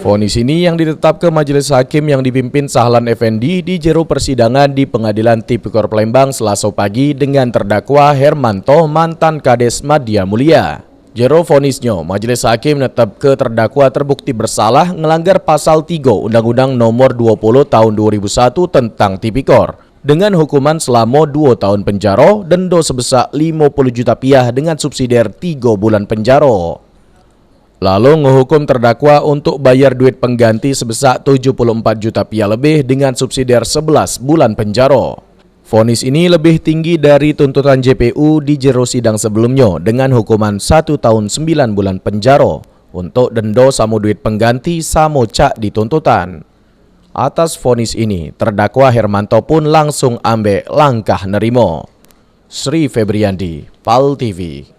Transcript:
Vonis ini yang ditetapkan Majelis Hakim yang dipimpin Sahlan Effendi di jero persidangan di Pengadilan Tipikor Palembang Selasa pagi dengan terdakwa Hermanto mantan Kades Madya Mulia. Jero vonisnya, Majelis Hakim menetapkan terdakwa terbukti bersalah melanggar pasal 3 Undang-Undang Nomor 20 Tahun 2001 tentang Tipikor dengan hukuman selama 2 tahun penjara, denda sebesar 50 juta rupiah dengan subsidiar 3 bulan penjara. Lalu menghukum terdakwa untuk bayar duit pengganti sebesar 74 juta rupiah lebih dengan subsidiar 11 bulan penjara. Vonis ini lebih tinggi dari tuntutan JPU di jero sidang sebelumnya dengan hukuman 1 tahun 9 bulan penjara untuk denda sama duit pengganti sama cak di tuntutan. Atas vonis ini, terdakwa Hermanto pun langsung ambil langkah nerimo. Sri Febriandi, PAL TV.